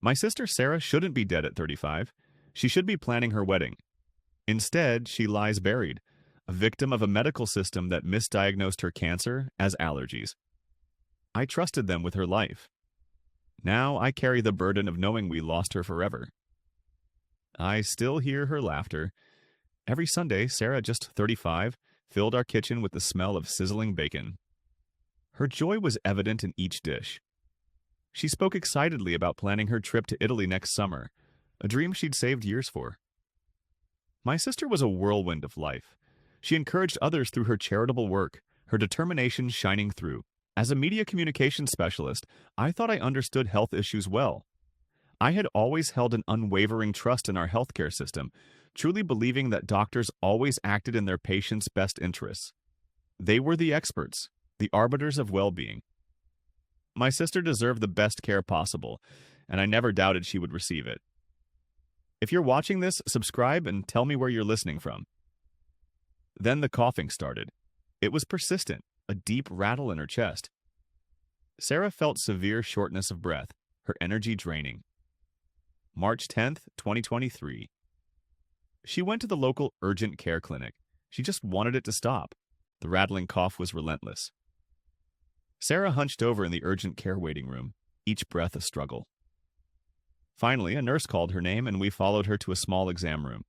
My sister Sarah shouldn't be dead at 35. She should be planning her wedding. Instead, she lies buried, a victim of a medical system that misdiagnosed her cancer as allergies. I trusted them with her life. Now I carry the burden of knowing we lost her forever. I still hear her laughter. Every Sunday, Sarah, just 35, filled our kitchen with the smell of sizzling bacon. Her joy was evident in each dish. She spoke excitedly about planning her trip to Italy next summer, a dream she'd saved years for. My sister was a whirlwind of life. She encouraged others through her charitable work, her determination shining through. As a media communications specialist, I thought I understood health issues well. I had always held an unwavering trust in our healthcare system, truly believing that doctors always acted in their patients' best interests. They were the experts, the arbiters of well-being. My sister deserved the best care possible, and I never doubted she would receive it. If you're watching this, subscribe and tell me where you're listening from. Then the coughing started. It was persistent, a deep rattle in her chest. Sarah felt severe shortness of breath, her energy draining. March 10th, 2023. She went to the local urgent care clinic. She just wanted it to stop. The rattling cough was relentless. Sarah hunched over in the urgent care waiting room, each breath a struggle. Finally, a nurse called her name and we followed her to a small exam room.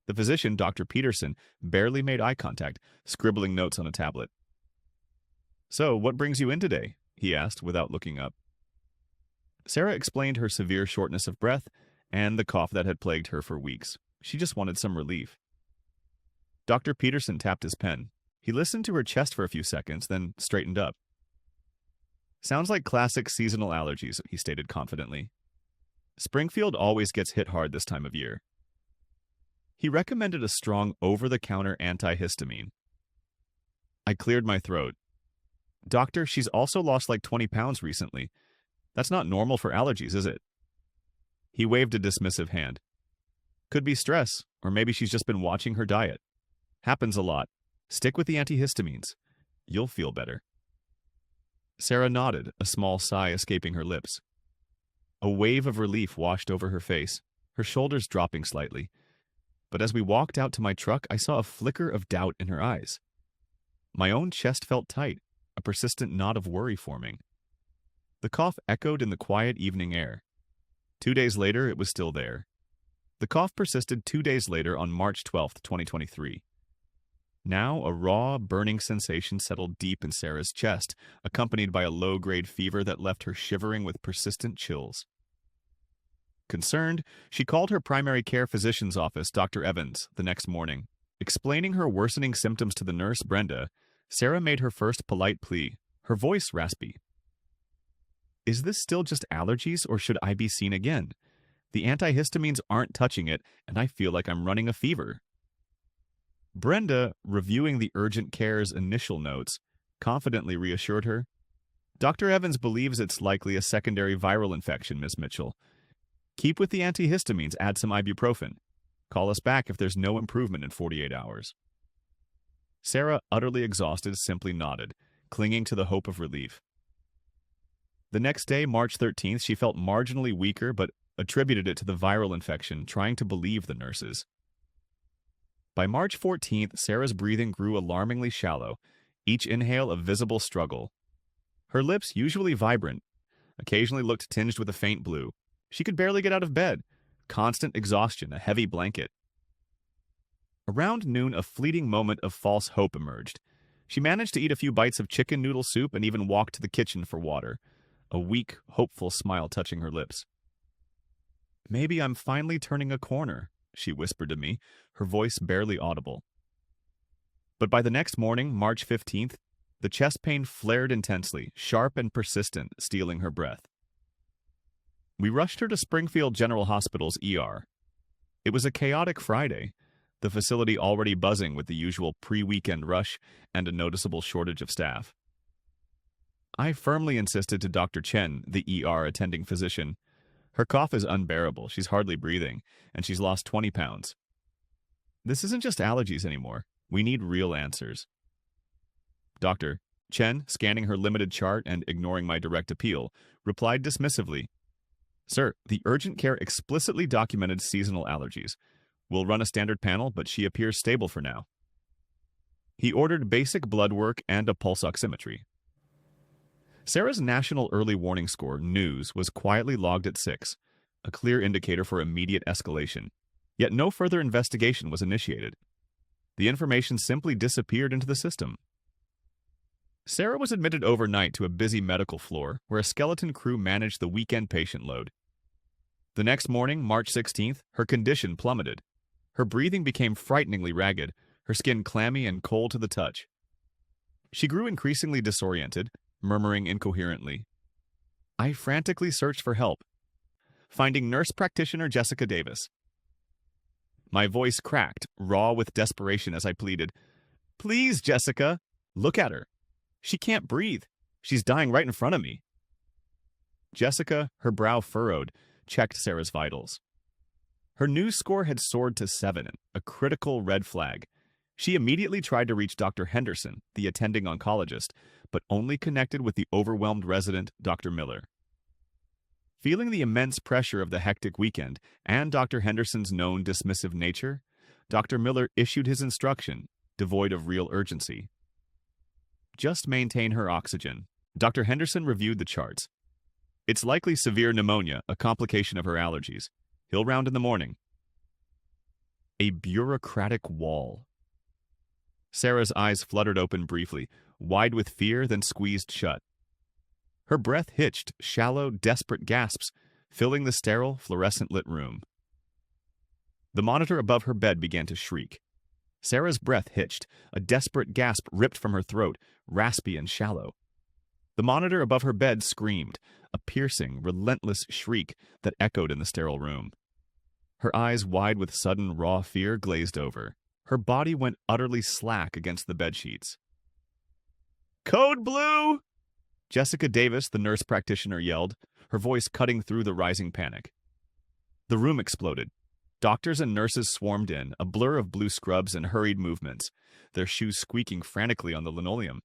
The physician, Dr. Peterson, barely made eye contact, scribbling notes on a tablet. "So, what brings you in today?" he asked without looking up. Sarah explained her severe shortness of breath and the cough that had plagued her for weeks. She just wanted some relief. Dr. Peterson tapped his pen. He listened to her chest for a few seconds, then straightened up. "Sounds like classic seasonal allergies," he stated confidently. "Springfield always gets hit hard this time of year." He recommended a strong over-the-counter antihistamine. I cleared my throat. "Doctor, she's also lost like 20 pounds recently. That's not normal for allergies, is it?" He waved a dismissive hand. "Could be stress, or maybe she's just been watching her diet. Happens a lot. Stick with the antihistamines. You'll feel better." Sarah nodded, a small sigh escaping her lips. A wave of relief washed over her face, her shoulders dropping slightly. But as we walked out to my truck, I saw a flicker of doubt in her eyes. My own chest felt tight, a persistent knot of worry forming. The cough echoed in the quiet evening air. 2 days later, it was still there. The cough persisted 2 days later on March 12th, 2023. Now, a raw, burning sensation settled deep in Sarah's chest, accompanied by a low-grade fever that left her shivering with persistent chills. Concerned, she called her primary care physician's office, Dr. Evans, the next morning. Explaining her worsening symptoms to the nurse, Brenda, Sarah made her first polite plea, her voice raspy. "Is this still just allergies, or should I be seen again? The antihistamines aren't touching it, and I feel like I'm running a fever." Brenda, reviewing the urgent care's initial notes, confidently reassured her. "Dr. Evans believes it's likely a secondary viral infection, Miss Mitchell. Keep with the antihistamines, add some ibuprofen. Call us back if there's no improvement in 48 hours. Sarah, utterly exhausted, simply nodded, clinging to the hope of relief. The next day, March 13th, she felt marginally weaker but attributed it to the viral infection, trying to believe the nurses. By March 14th, Sarah's breathing grew alarmingly shallow, each inhale a visible struggle. Her lips, usually vibrant, occasionally looked tinged with a faint blue. She could barely get out of bed. Constant exhaustion, a heavy blanket. Around noon, a fleeting moment of false hope emerged. She managed to eat a few bites of chicken noodle soup and even walked to the kitchen for water, a weak, hopeful smile touching her lips. "Maybe I'm finally turning a corner," she whispered to me, her voice barely audible. But by the next morning, March 15th, the chest pain flared intensely, sharp and persistent, stealing her breath. We rushed her to Springfield General Hospital's ER. It was a chaotic Friday, the facility already buzzing with the usual pre-weekend rush and a noticeable shortage of staff. I firmly insisted to Dr. Chen, the ER attending physician. Her cough is unbearable, she's hardly breathing, and she's lost 20 pounds. This isn't just allergies anymore. We need real answers. Dr. Chen, scanning her limited chart and ignoring my direct appeal, replied dismissively, Sir, the urgent care explicitly documented seasonal allergies. We'll run a standard panel, but she appears stable for now. He ordered basic blood work and a pulse oximetry. Sarah's national early warning score, NEWS, was quietly logged at 6, a clear indicator for immediate escalation. Yet no further investigation was initiated. The information simply disappeared into the system. Sarah was admitted overnight to a busy medical floor where a skeleton crew managed the weekend patient load. The next morning, March 16th, her condition plummeted. Her breathing became frighteningly ragged, her skin clammy and cold to the touch. She grew increasingly disoriented, murmuring incoherently. I frantically searched for help, finding nurse practitioner Jessica Davis. My voice cracked, raw with desperation as I pleaded, "Please, Jessica, look at her. She can't breathe. She's dying right in front of me." Jessica, her brow furrowed, checked Sarah's vitals. Her NEWS score had soared to 7, a critical red flag. She immediately tried to reach Dr. Henderson, the attending oncologist, but only connected with the overwhelmed resident, Dr. Miller. Feeling the immense pressure of the hectic weekend and Dr. Henderson's known dismissive nature, Dr. Miller issued his instruction, devoid of real urgency. Just maintain her oxygen. Dr. Henderson reviewed the charts. It's likely severe pneumonia, a complication of her allergies. He'll round in the morning. A bureaucratic wall. Sarah's eyes fluttered open briefly, wide with fear, then squeezed shut. Her breath hitched, shallow, desperate gasps, filling the sterile, fluorescent-lit room. The monitor above her bed began to shriek. Sarah's breath hitched, a desperate gasp ripped from her throat, raspy and shallow. The monitor above her bed screamed, a piercing, relentless shriek that echoed in the sterile room. Her eyes, wide with sudden, raw fear, glazed over. Her body went utterly slack against the bedsheets. "Code Blue!" Jessica Davis, the nurse practitioner, yelled, her voice cutting through the rising panic. The room exploded. Doctors and nurses swarmed in, a blur of blue scrubs and hurried movements, their shoes squeaking frantically on the linoleum.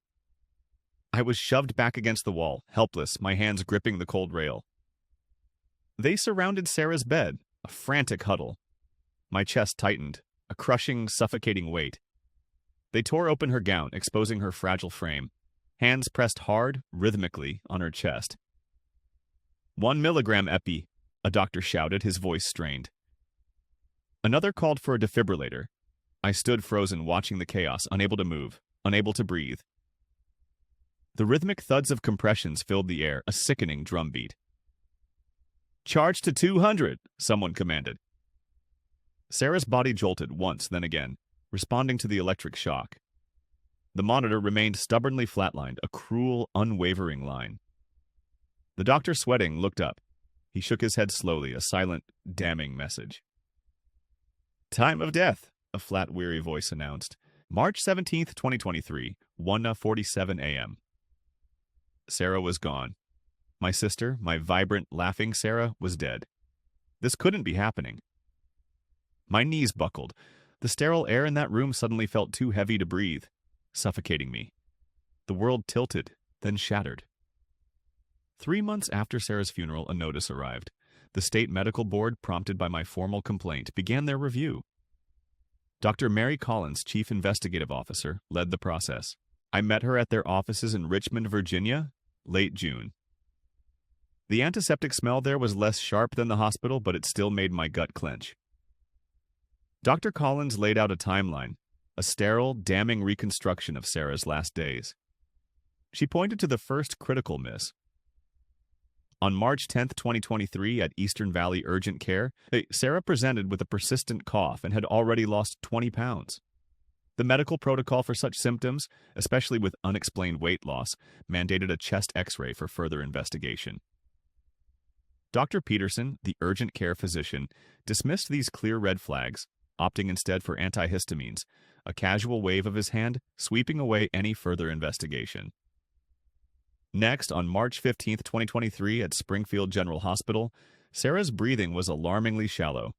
I was shoved back against the wall, helpless, my hands gripping the cold rail. They surrounded Sarah's bed, a frantic huddle. My chest tightened, a crushing, suffocating weight. They tore open her gown, exposing her fragile frame. Hands pressed hard, rhythmically, on her chest. 1 milligram epi, a doctor shouted, his voice strained. Another called for a defibrillator. I stood frozen, watching the chaos, unable to move, unable to breathe. The rhythmic thuds of compressions filled the air, a sickening drumbeat. "Charge to 200, someone commanded. Sarah's body jolted once, then again, responding to the electric shock. The monitor remained stubbornly flatlined, a cruel, unwavering line. The doctor, sweating, looked up. He shook his head slowly, a silent, damning message. "Time of death," a flat, weary voice announced. "March 17th, 2023, 1:47 a.m. Sarah was gone. My sister, my vibrant, laughing Sarah, was dead. This couldn't be happening. My knees buckled. The sterile air in that room suddenly felt too heavy to breathe, suffocating me. The world tilted, then shattered. 3 months after Sarah's funeral, a notice arrived. The state medical board, prompted by my formal complaint, began their review. Dr. Mary Collins, chief investigative officer, led the process. I met her at their offices in Richmond, Virginia, late June. The antiseptic smell there was less sharp than the hospital, but it still made my gut clench. Dr. Collins laid out a timeline, a sterile, damning reconstruction of Sarah's last days. She pointed to the first critical miss. On March 10th, 2023, at Eastern Valley Urgent Care, Sarah presented with a persistent cough and had already lost 20 pounds. The medical protocol for such symptoms, especially with unexplained weight loss, mandated a chest X-ray for further investigation. Dr. Peterson, the urgent care physician, dismissed these clear red flags, opting instead for antihistamines, a casual wave of his hand sweeping away any further investigation. Next, on March 15th, 2023, at Springfield General Hospital, Sarah's breathing was alarmingly shallow.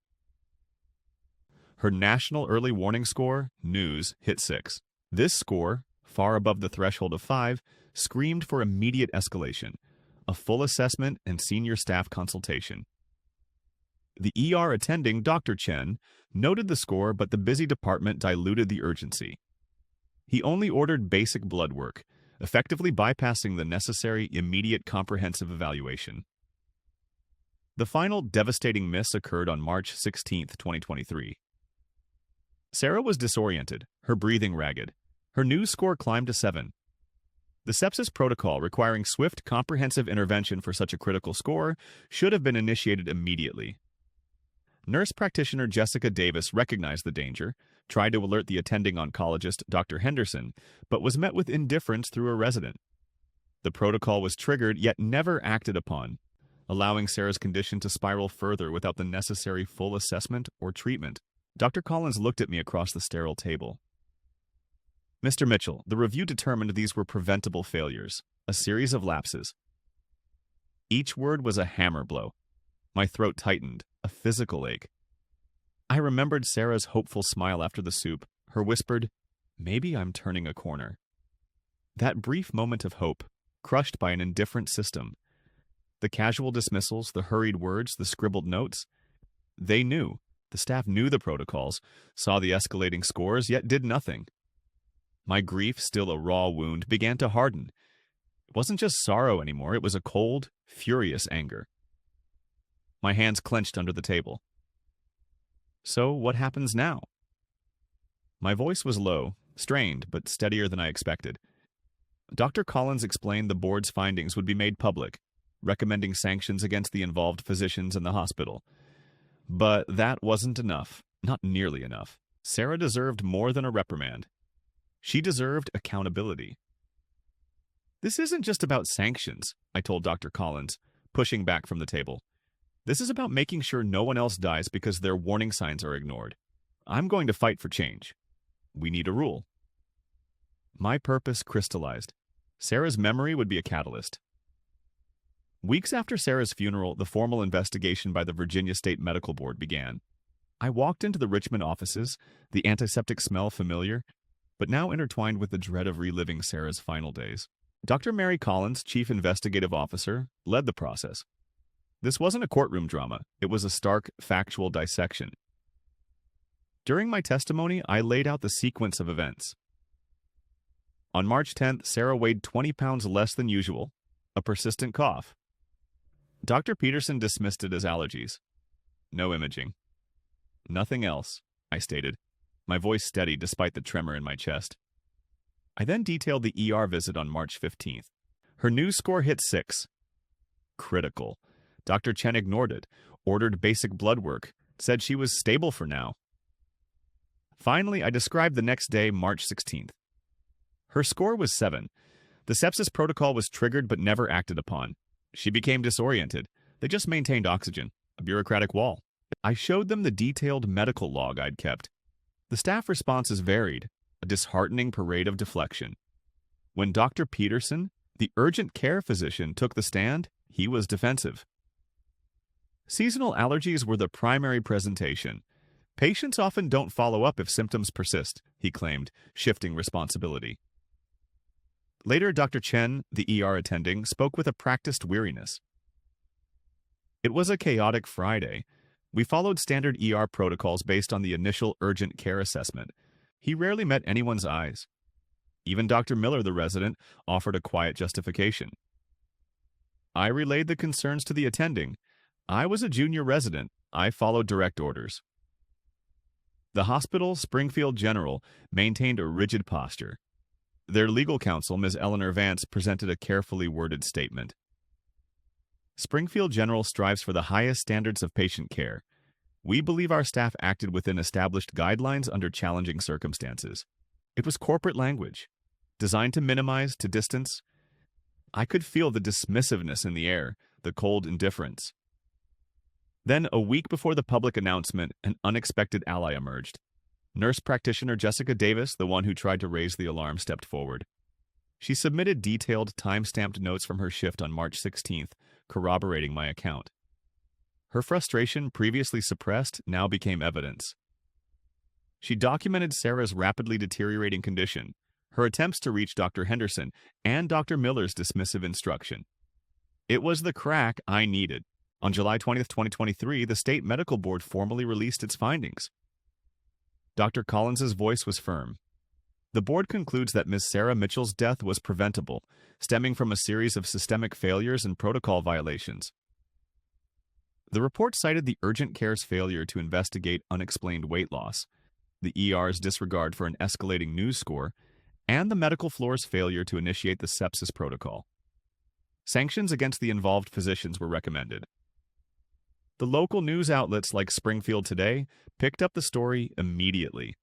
Her national early warning score, NEWS, hit 6. This score, far above the threshold of 5, screamed for immediate escalation, a full assessment and senior staff consultation. The ER attending, Dr. Chen, noted the score, but the busy department diluted the urgency. He only ordered basic blood work, effectively bypassing the necessary immediate comprehensive evaluation. The final devastating miss occurred on March 16, 2023. Sarah was disoriented, her breathing ragged. Her news score climbed to 7. The sepsis protocol requiring swift, comprehensive intervention for such a critical score should have been initiated immediately. Nurse practitioner Jessica Davis recognized the danger, tried to alert the attending oncologist, Dr. Henderson, but was met with indifference through a resident. The protocol was triggered yet never acted upon, allowing Sarah's condition to spiral further without the necessary full assessment or treatment. Dr. Collins looked at me across the sterile table. Mr. Mitchell, the review determined these were preventable failures, a series of lapses. Each word was a hammer blow. My throat tightened, a physical ache. I remembered Sarah's hopeful smile after the soup, her whispered, "Maybe I'm turning a corner." That brief moment of hope, crushed by an indifferent system. The casual dismissals, the hurried words, the scribbled notes. They knew. The staff knew the protocols, saw the escalating scores, yet did nothing. My grief, still a raw wound, began to harden. It wasn't just sorrow anymore, it was a cold, furious anger. My hands clenched under the table. So what happens now? My voice was low, strained, but steadier than I expected. Dr. Collins explained the board's findings would be made public, recommending sanctions against the involved physicians in the hospital. But that wasn't enough, not nearly enough. Sarah deserved more than a reprimand. She deserved accountability. This isn't just about sanctions, I told Dr. Collins, pushing back from the table. This is about making sure no one else dies because their warning signs are ignored. I'm going to fight for change. We need a rule. My purpose crystallized. Sarah's memory would be a catalyst. Weeks after Sarah's funeral, the formal investigation by the Virginia State Medical Board began. I walked into the Richmond offices, the antiseptic smell familiar, but now intertwined with the dread of reliving Sarah's final days. Dr. Mary Collins, Chief Investigative Officer, led the process. This wasn't a courtroom drama. It was a stark, factual dissection. During my testimony, I laid out the sequence of events. On March 10th, Sarah weighed 20 pounds less than usual, a persistent cough. Dr. Peterson dismissed it as allergies. No imaging. Nothing else, I stated, my voice steady despite the tremor in my chest. I then detailed the ER visit on March 15th. Her news score hit 6. Critical. Dr. Chen ignored it, ordered basic blood work, said she was stable for now. Finally, I described the next day, March 16th. Her score was 7. The sepsis protocol was triggered but never acted upon. She became disoriented. They just maintained oxygen, a bureaucratic wall. I showed them the detailed medical log I'd kept. The staff responses varied, a disheartening parade of deflection. When Dr. Peterson, the urgent care physician, took the stand, he was defensive. Seasonal allergies were the primary presentation. Patients often don't follow up if symptoms persist, he claimed, shifting responsibility. Later, Dr. Chen, the ER attending, spoke with a practiced weariness. It was a chaotic Friday. We followed standard ER protocols based on the initial urgent care assessment. He rarely met anyone's eyes. Even Dr. Miller, the resident, offered a quiet justification. I relayed the concerns to the attending. I was a junior resident. I followed direct orders. The hospital, Springfield General, maintained a rigid posture. Their legal counsel, Ms. Eleanor Vance, presented a carefully worded statement. Springfield General strives for the highest standards of patient care. We believe our staff acted within established guidelines under challenging circumstances. It was corporate language, designed to minimize, to distance. I could feel the dismissiveness in the air, the cold indifference. Then, a week before the public announcement, an unexpected ally emerged. Nurse practitioner Jessica Davis, the one who tried to raise the alarm, stepped forward. She submitted detailed, time-stamped notes from her shift on March 16th, corroborating my account. Her frustration, previously suppressed, now became evidence. She documented Sarah's rapidly deteriorating condition, her attempts to reach Dr. Henderson, and Dr. Miller's dismissive instruction. It was the crack I needed. On July 20th, 2023, the state medical board formally released its findings. Dr. Collins's voice was firm. The board concludes that Ms. Sarah Mitchell's death was preventable, stemming from a series of systemic failures and protocol violations. The report cited the urgent care's failure to investigate unexplained weight loss, the ER's disregard for an escalating news score, and the medical floor's failure to initiate the sepsis protocol. Sanctions against the involved physicians were recommended. The local news outlets like Springfield Today picked up the story immediately.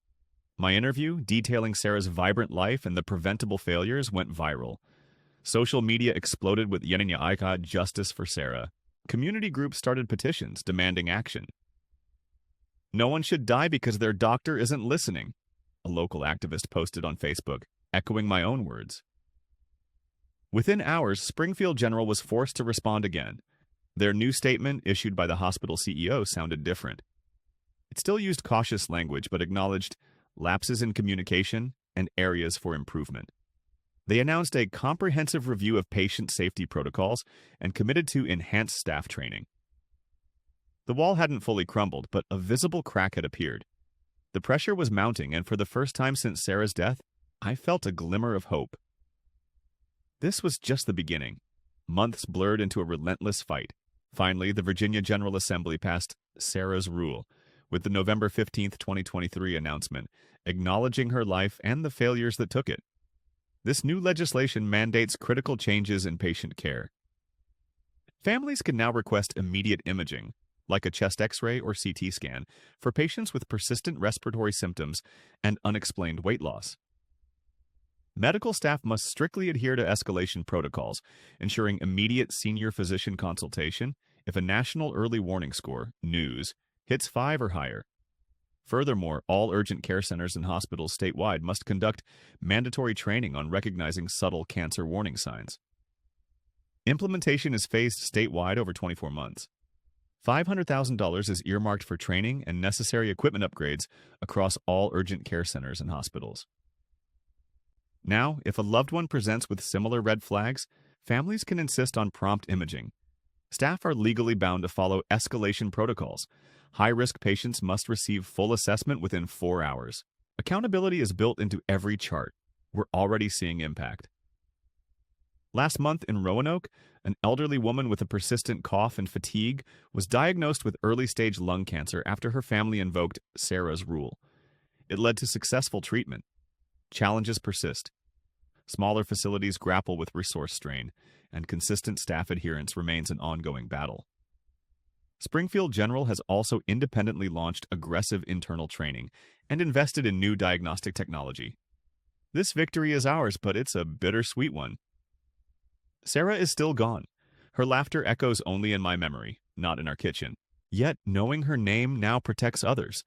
My interview, detailing Sarah's vibrant life and the preventable failures, went viral. Social media exploded with Yenenya justice for Sarah. Community groups started petitions demanding action. No one should die because their doctor isn't listening, a local activist posted on Facebook, echoing my own words. Within hours, Springfield General was forced to respond again. Their new statement, issued by the hospital CEO, sounded different. It still used cautious language, but acknowledged lapses in communication and areas for improvement. They announced a comprehensive review of patient safety protocols and committed to enhanced staff training. The wall hadn't fully crumbled, but a visible crack had appeared. The pressure was mounting, and for the first time since Sarah's death, I felt a glimmer of hope. This was just the beginning. Months blurred into a relentless fight. Finally, the Virginia General Assembly passed Sarah's Rule, with the November 15, 2023 announcement, acknowledging her life and the failures that took it. This new legislation mandates critical changes in patient care. Families can now request immediate imaging, like a chest X-ray or CT scan, for patients with persistent respiratory symptoms and unexplained weight loss. Medical staff must strictly adhere to escalation protocols, ensuring immediate senior physician consultation if a national early warning score, NEWS, hits 5 or higher. Furthermore, all urgent care centers and hospitals statewide must conduct mandatory training on recognizing subtle cancer warning signs. Implementation is phased statewide over 24 months. $500,000 is earmarked for training and necessary equipment upgrades across all urgent care centers and hospitals. Now, if a loved one presents with similar red flags, families can insist on prompt imaging. Staff are legally bound to follow escalation protocols. High-risk patients must receive full assessment within 4 hours. Accountability is built into every chart. We're already seeing impact. Last month in Roanoke, an elderly woman with a persistent cough and fatigue was diagnosed with early-stage lung cancer after her family invoked Sarah's Rule. It led to successful treatment. Challenges persist. Smaller facilities grapple with resource strain, and consistent staff adherence remains an ongoing battle. Springfield General has also independently launched aggressive internal training and invested in new diagnostic technology. This victory is ours, but it's a bittersweet one. Sarah is still gone. Her laughter echoes only in my memory, not in our kitchen. Yet, knowing her name now protects others.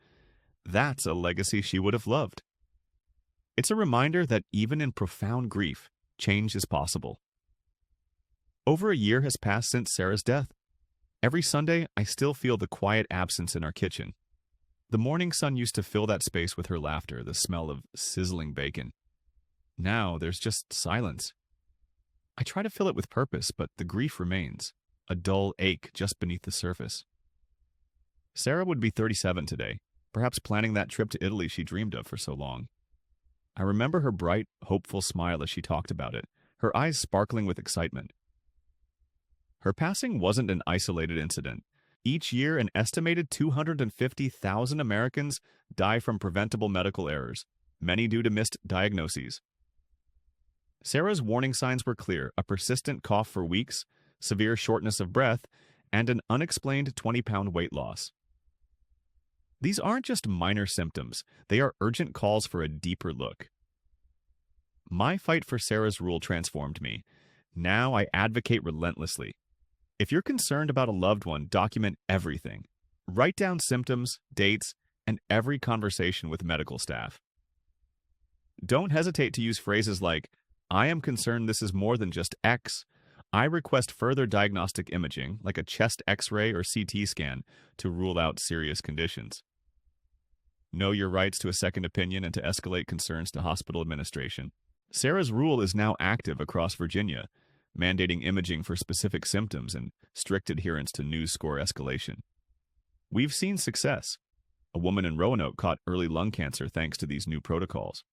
That's a legacy she would have loved. It's a reminder that even in profound grief, change is possible. Over a year has passed since Sarah's death. Every Sunday, I still feel the quiet absence in our kitchen. The morning sun used to fill that space with her laughter, the smell of sizzling bacon. Now, there's just silence. I try to fill it with purpose, but the grief remains, a dull ache just beneath the surface. Sarah would be 37 today, perhaps planning that trip to Italy she dreamed of for so long. I remember her bright, hopeful smile as she talked about it, her eyes sparkling with excitement. Her passing wasn't an isolated incident. Each year, an estimated 250,000 Americans die from preventable medical errors, many due to missed diagnoses. Sarah's warning signs were clear: a persistent cough for weeks, severe shortness of breath, and an unexplained 20-pound weight loss. These aren't just minor symptoms, they are urgent calls for a deeper look. My fight for Sarah's Rule transformed me. Now I advocate relentlessly. If you're concerned about a loved one, document everything. Write down symptoms, dates, and every conversation with medical staff. Don't hesitate to use phrases like, "I am concerned this is more than just X. I request further diagnostic imaging, like a chest X-ray or CT scan, to rule out serious conditions." Know your rights to a second opinion and to escalate concerns to hospital administration. Sarah's Rule is now active across Virginia. mandating imaging for specific symptoms and strict adherence to news score escalation. We've seen success. A woman in Roanoke caught early lung cancer thanks to these new protocols.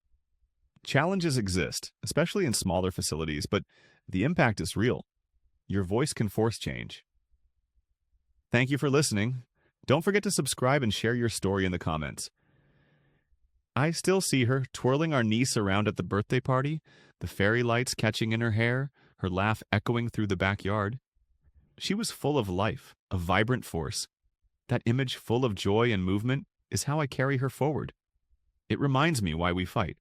Challenges exist, especially in smaller facilities, but the impact is real. Your voice can force change. Thank you for listening. Don't forget to subscribe and share your story in the comments. I still see her twirling our niece around at the birthday party, the fairy lights catching in her hair, her laugh echoing through the backyard. She was full of life, a vibrant force. That image full of joy and movement is how I carry her forward. It reminds me why we fight.